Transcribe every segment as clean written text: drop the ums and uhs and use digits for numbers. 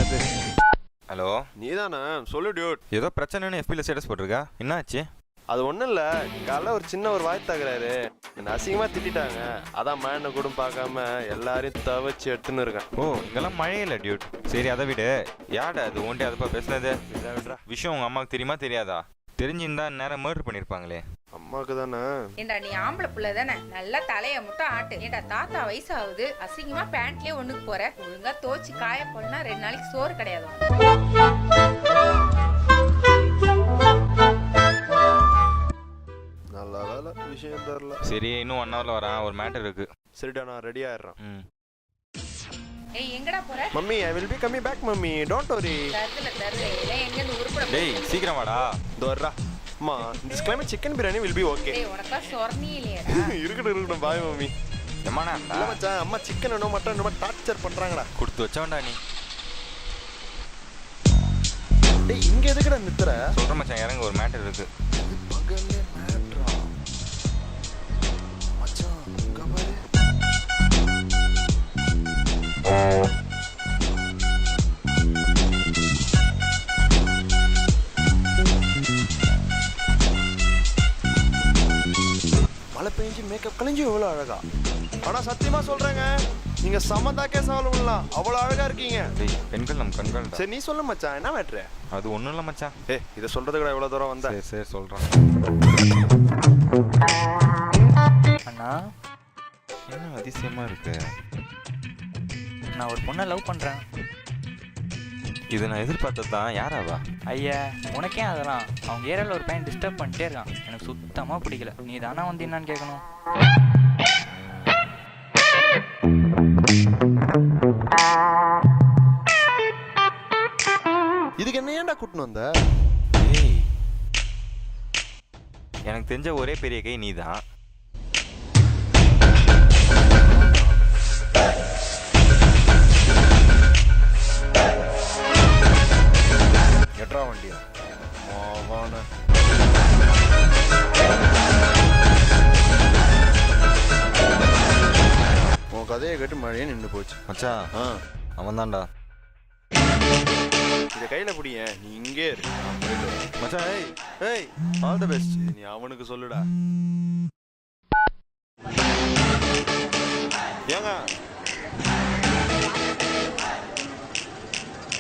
அது. ஹலோ, நீதானே? சொல்லு டியூட். ஏதோ பிரச்சனைன்னு எஃபில ஸ்டேட்டஸ் போட்டிருக்கா, என்னாச்சு? அது ஒன்றும் இல்லை, காலைல ஒரு சின்ன ஒரு வாய் தகராறு, என்ன அசிங்கமாக திட்டாங்க. அதான் மழை கூட பார்க்காம எல்லாரையும் துவைச்சி எடுத்துன்னு இருக்கேன். ஓ, இங்கெல்லாம் மழையே இல்லை டியூட். சரி அதை விடு. யாடா அது ஓண்டி அதுப்பா பேசுனது? விஷயம் உங்க அம்மாவுக்கு தெரியுமா தெரியாதா? தெரிஞ்சிருந்தா நேரம் மர்டர் பண்ணிருப்பாங்களே. அம்மாவுக்கு தானே. ஏண்டா நீ ஆம்பளை புள்ள தானே, நல்லா தலைய மட்டும் ஆட்டு. ஏண்டா தாத்தா வயசாகுது, அசிங்கமா பேண்ட்லயே ஒண்ணுக்கு போற. ஒழுங்கா தோச்சு காய போனா 2 நாளைக்கு சோறு கிடையாது. நல்ல வேலை, விஷயம் தெரியல. சரி, இன்னும் 1 ஹவர்ல வரான், ஒரு மேட்டர் இருக்கு. சரிடா, நான் ரெடி ஆயிடுறேன். ஏய் எங்கடா போற? Mummy, I will be coming back mummy, don't worry. தரல எங்க இருந்து உருப்பட. டேய் சீக்கிரம் வாடா. தோர்ரா. அம்மா, this climate chicken biryani will be okay. டேய் உனக்கா சொர்ணி இல்லையடா. இருக்கட்டும் பாய் மம்மி. எம்மாடா இல்ல மச்சான், அம்மா சிக்கன் வேணும் மட்டன் வேணும் டார்ச்சர் பண்றாங்கடா. கொடுத்து வச்சவன்டா நீ. டேய் இங்க எதுக்குடா நித்துற? சொல்ற மச்சான், இறங்க, ஒரு மேட்டர் இருக்கு. பகல்ல மேட்ரா மச்சான், இங்க பாரு. மழை பெஞ்சு மேக்கப் கலைஞ்சு எவ்வளோ அழகா. ஆனா சத்தியமா சொல்றேங்க, நீங்க சமந்தாக்கே சவால் பண்ணலாம், அவ்வளோ அழகா இருக்கீங்க. டேய் பெண்கள் நம் கண்கள். சரி நீ சொல்லு மச்சான், என்ன மேட்ரு? அது ஒண்ணும் இல்ல மச்சான். இதை சொல்றது கூட எவ்வளவு தூரம் வந்த. சரி சொல்றேன். அண்ணா, என்ன அதிசயமா இருக்கு? நான் ஒரு பொண்ணை லவ் பண்றேன். இது நான் எதிர்பார்த்தது தான். யாராவா? ஐயா, உனக்கே அதெல்லாம். அவங்க ஏரியாவில் ஒரு பையன் டிஸ்டர்ப் பண்ணிட்டே இருக்கான், எனக்கு சுத்தமா பிடிக்கல. நீ தானே வந்து என்னான்னு கேட்கணும். இதுக்கு என்ன ஏன்டா கூட்டின்னு வந்த? ஏய், எனக்கு தெரிஞ்ச ஒரே பெரிய கை நீதான். எட்ரா வண்டியா மாவான. உன் கதையை கேட்டு மழையே நின்று போச்சு மச்சான். அவன் தான்டா. இதை கையில பிடிங்க, நீ இங்கே இரு. மச்சான், ஏய் ஆல் தி பெஸ்ட். நீ அவனுக்கு சொல்லுடா. ஏங்க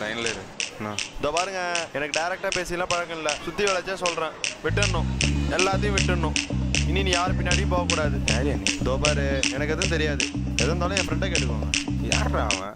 லைன்ல இரு. இதோ பாருங்க, எனக்கு டைரக்டா பேசிலாம் பழக்கம் இல்லை, சுத்தி வளைச்சே சொல்றேன். விட்டுடணும், எல்லாத்தையும் விட்டுடணும். இனி நீ யார் பின்னாடியும் போகக்கூடாது. இதோ பாரு, எனக்கு எதுவும் தெரியாது, எது இருந்தாலும் என் ஃப்ரெண்டை கேட்டுக்கோங்க. யாரா அவன்?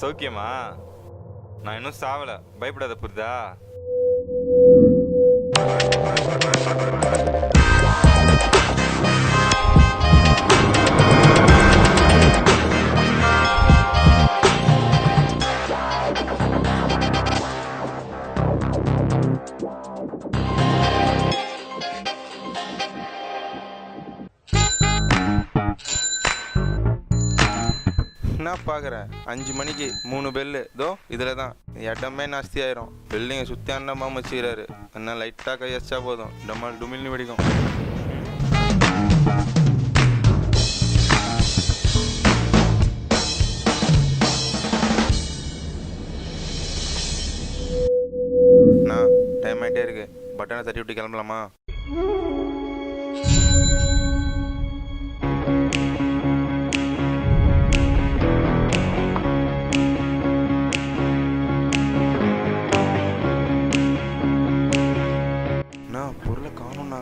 சௌக்கியமா? நான் இன்னும் சாவல, பயப்படாத, புரியுதா? பார்க்குறேன் 5 மணிக்கு 3 பெல்லு இதோ இதில் தான் இடமே நாஸ்தி ஆயிரும். பில்டிங்கை சுற்றி அண்ணமா வச்சுக்கிறாரு. என்ன லைட்டாக கையச்சா போதும் டமால் டுமில்னு வெடிக்கும். டைம் ஆகிட்டே இருக்கு. பட்டனை தட்டி விட்டு கிளம்பலாமா? பொருளை காணும்ண்ணா.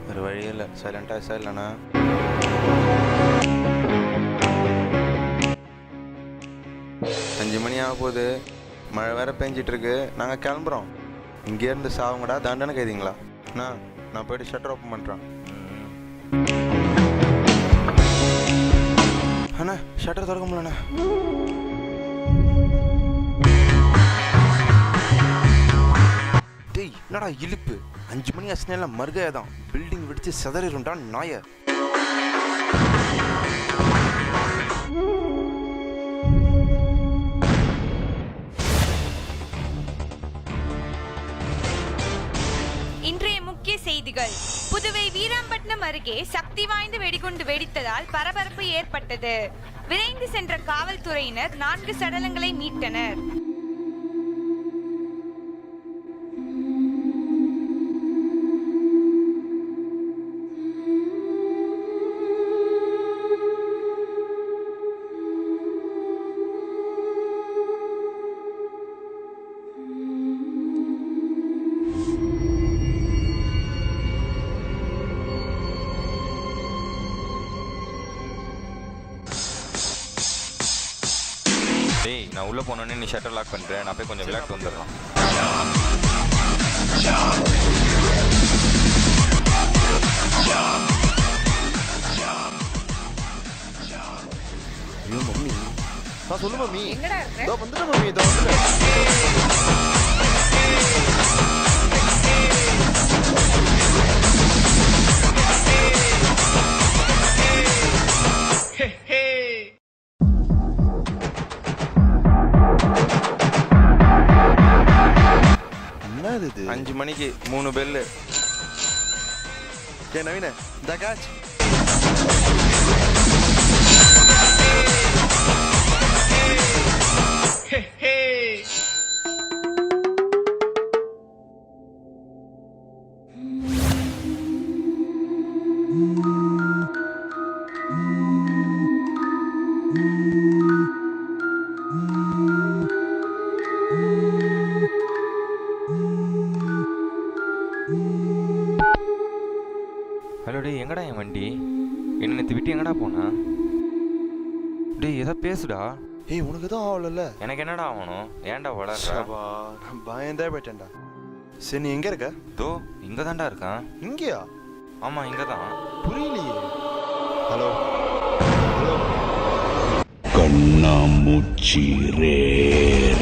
வேறு வழி இல்லை. சைலண்டாக சார் இல்லைண்ணா. அஞ்சு மணி ஆக போகுது. மழை வேற பெஞ்சிட்டு இருக்கு. நாங்கள் கிளம்புறோம். இங்கேருந்து சாவுங்கடா தண்டனை கைதிங்களா? நான் போயிட்டு ஷட்டர் ஓப்பன் பண்ணுறேன். அண்ணா ஷட்டர் திறக்க முடியலண்ணா. டேய் என்னடா இழுப்பு? 5 மணி ஆச்சுனா மறுகையா தான். பில்டிங் வெடிச்சு சிதறிடும்டா நாய. இன்றைய முக்கிய செய்திகள். புதுவை வீராம்பட்டினம் அருகே சக்தி வாய்ந்த வெடிகுண்டு வெடித்ததால் பரபரப்பு ஏற்பட்டது. விரைந்து சென்ற காவல்துறையினர் 4 சடலங்களை மீட்டனர். டேய் நான் உள்ளே போனோன்னே நீ ஷட்டர் லாக் பண்ணுறேன். நான் போய் கொஞ்சம் விளையாட்டு வந்துடுறேன். ஐயோ மம்மி, சொல்லு மம்மி. எங்கடா இருக்க? இதோ வந்துட்டேன் மம்மி, இதோ வந்துட்டேன். என்னது இது? 5 மணிக்கு 3 பெல்லு. ஏ நவீன, இந்த கேட்ச். ஹலோ டேய், எங்கடா என் வண்டி? என்ன நேற்று விட்டு எங்கடா போனா? டேய் எதா பேசுடா. ஏய் உனக்கு தான் ஆகல. எனக்கு என்னடா ஆகணும்? ஏன்டா வளர்ற? நான் பயந்தே போயிட்டேன்டா. சரி நீ எங்க இருக்க? தோ இங்கே தான்டா இருக்கான். இங்கயா? ஆமாம் இங்கே தான். புரியலையே. Hello hello. கண்ணாமூச்சி ரே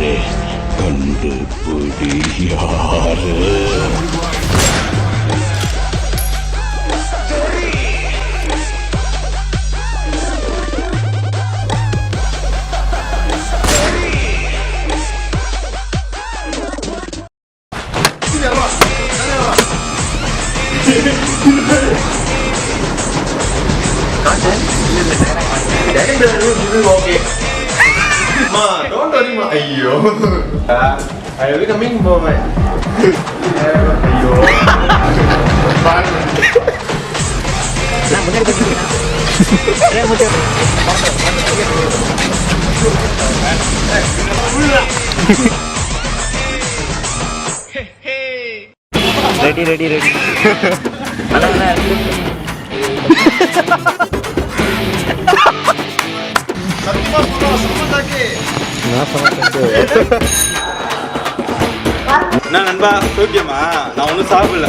ரே கண்டுபிடி யாரு? Ma, don't worry ma. ஐயோ. I will coming moment. ஐயோ. பாருங்க. நான் முன்னாடி போறேன். Ready ready ready. என்ன நண்பா சோக்கியமா? நான் ஒன்றும் சாப்பிடல.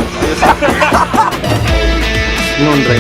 இன்னொன்று